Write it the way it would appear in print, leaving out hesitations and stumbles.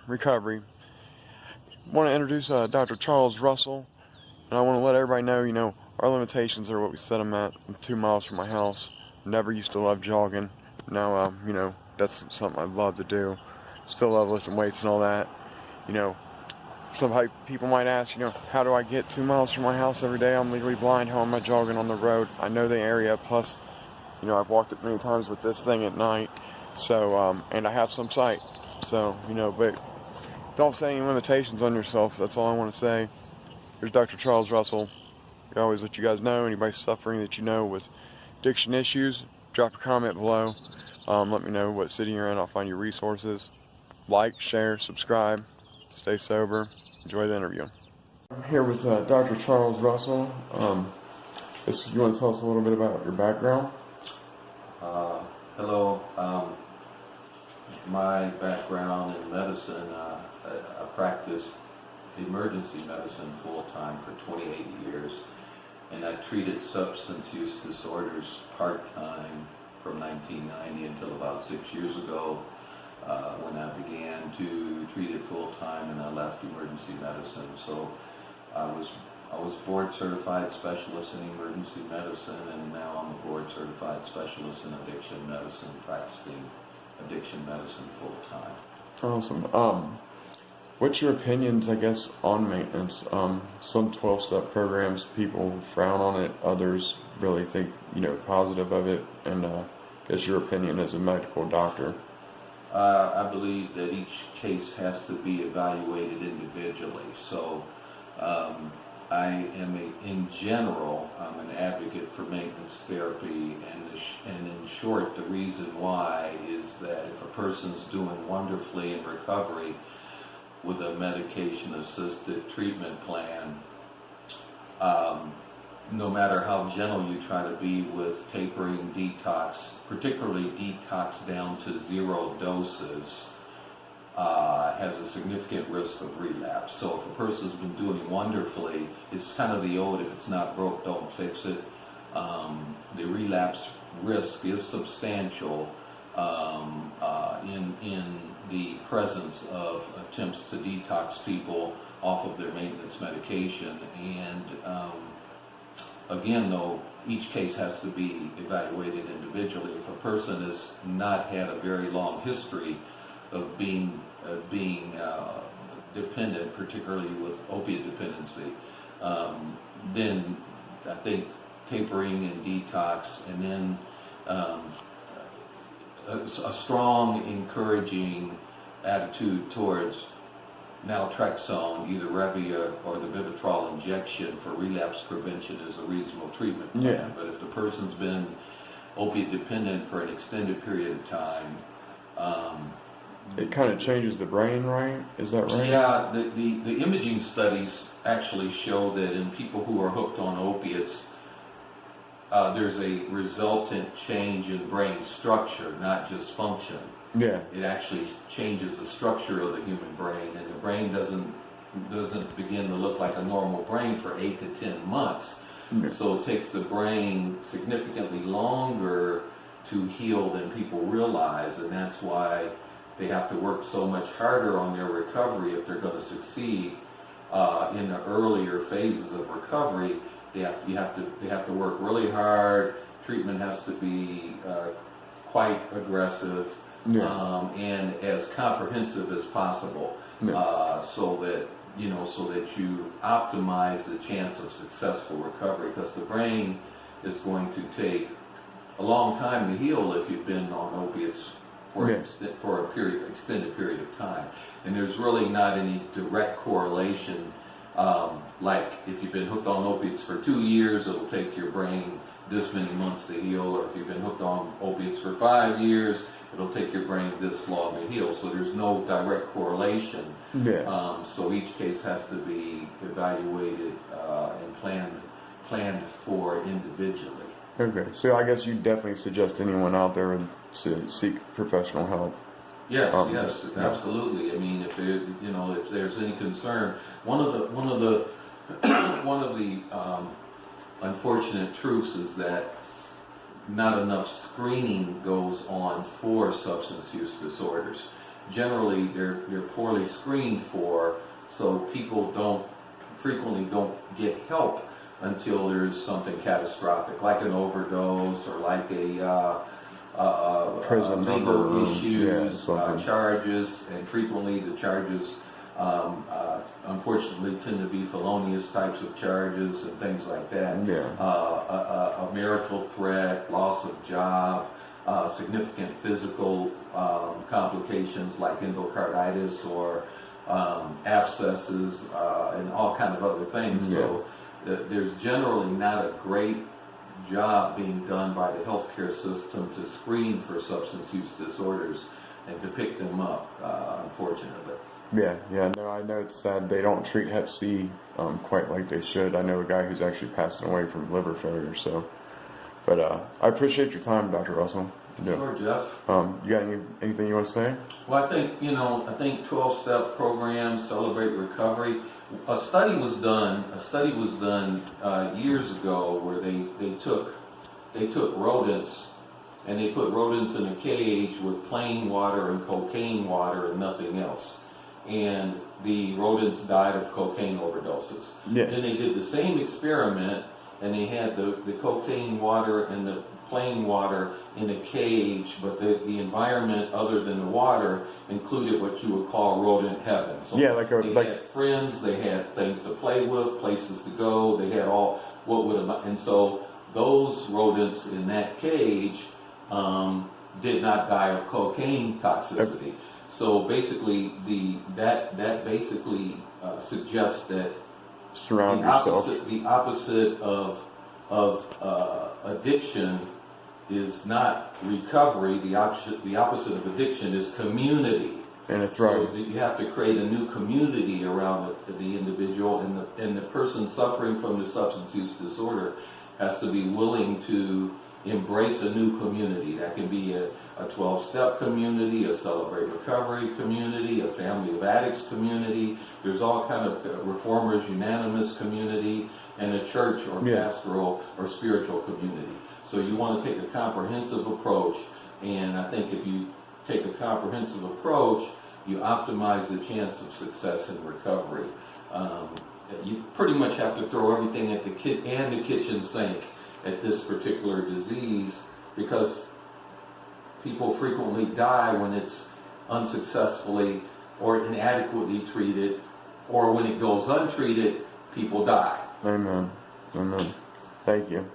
recovery. I want to introduce Dr. Charles Russell, and I want to let everybody know, our limitations are what we set them at. I'm 2 miles from my house. Never used to love jogging. Now, that's something I love to do. Still love lifting weights and all that. Some people might ask, how do I get 2 miles from my house every day? I'm legally blind. How am I jogging on the road? I know the area. Plus, I've walked it many times with this thing at night. So, and I have some sight. So, but don't set any limitations on yourself. That's all I want to say. Here's Dr. Charles Russell. I always let you guys know, anybody suffering that you know with addiction issues, drop a comment below. Let me know what city you're in. I'll find you resources. Like, share, subscribe. Stay sober. Enjoy the interview. I'm here with Dr. Charles Russell. You want to tell us a little bit about your background? Hello. My background in medicine, I practiced emergency medicine full-time for 28 years, and I treated substance use disorders part-time from 1990 until about 6 years ago, when I began to treat it full-time, and I left emergency medicine. So I was board-certified specialist in emergency medicine, and now I'm a board-certified specialist in addiction medicine, practicing addiction medicine full-time. Awesome. What's your opinions, I guess, on maintenance? Some 12-step programs, people frown on it. Others really think, positive of it. And guess your opinion as a medical doctor. I believe that each case has to be evaluated individually. So in general, I'm an advocate for maintenance therapy, and in short, the reason why is that if a person's doing wonderfully in recovery with a medication-assisted treatment plan, no matter how gentle you try to be with tapering detox, particularly detox down to 0 doses, has a significant risk of relapse. So if a person's been doing wonderfully, it's kind of the old, if it's not broke, don't fix it. The relapse risk is substantial in the presence of attempts to detox people off of their maintenance medication. And again, though, each case has to be evaluated individually. If a person has not had a very long history of being dependent, particularly with opiate dependency, then I think tapering and detox, and then a strong, encouraging attitude towards naltrexone, either Revia or the Vivitrol injection for relapse prevention, is a reasonable treatment plan. Yeah. But if the person's been opiate dependent for an extended period of time, it kind of changes the brain, right? Is that right? Yeah, the imaging studies actually show that in people who are hooked on opiates, there's a resultant change in brain structure, not just function. Yeah. It actually changes the structure of the human brain, and the brain doesn't begin to look like a normal brain for 8 to 10 months. Yeah. So it takes the brain significantly longer to heal than people realize, and that's why they have to work so much harder on their recovery if they're going to succeed in the earlier phases of recovery. They have to work really hard. Treatment has to be quite aggressive. Yeah. And as comprehensive as possible, Yeah. so that you optimize the chance of successful recovery, because the brain is going to take a long time to heal if you've been on opiates for a extended period of time. And there's really not any direct correlation, like if you've been hooked on opiates for 2 years, it'll take your brain this many months to heal, or if you've been hooked on opiates for 5 years, it'll take your brain this long to heal. So there's no direct correlation. Yeah. So each case has to be evaluated and planned for individually. Okay. So I guess you definitely suggest anyone out there to seek professional help. Yes, yes, absolutely. I mean, if there's any concern, one of the unfortunate truths is that not enough screening goes on for substance use disorders. generally they're poorly screened for, so people frequently don't get help until there's something catastrophic, like an overdose or like Prison legal issues, something. charges, and frequently the charges unfortunately tend to be felonious types of charges and things like that. Yeah. A marital threat, loss of job, significant physical complications like endocarditis or abscesses and all kind of other things. Yeah. So there's generally not a great job being done by the healthcare system to screen for substance use disorders and to pick them up, unfortunately. Yeah, no, I know it's sad they don't treat Hep C quite like they should. I know a guy who's actually passing away from liver failure, so. But I appreciate your time, Dr. Russell. Yeah. Sure, Jeff. You got anything you want to say? Well, I think 12-step programs, Celebrate Recovery. A study was done years ago where they took rodents and they put rodents in a cage with plain water and cocaine water and nothing else. And the rodents died of cocaine overdoses. Yeah. Then they did the same experiment and they had the cocaine water and the plain water in a cage, but the environment other than the water included what you would call rodent heaven. So yeah, they had friends, they had things to play with, places to go, they had all and so those rodents in that cage did not die of cocaine toxicity. So basically, that basically suggests that the opposite of addiction is not recovery. The opposite of addiction is community. And it's right. So you have to create a new community around the individual, and the person suffering from the substance use disorder has to be willing to embrace a new community. That can be a 12-step community, a Celebrate Recovery community, a Family of Addicts community. There's all kind of Reformers Unanimous community, and a church or pastoral or spiritual community. So you want to take a comprehensive approach, and I think if you take a comprehensive approach, you optimize the chance of success in recovery. You pretty much have to throw everything at the kitchen sink at this particular disease, because people frequently die when it's unsuccessfully or inadequately treated, or when it goes untreated, people die. Amen. Thank you.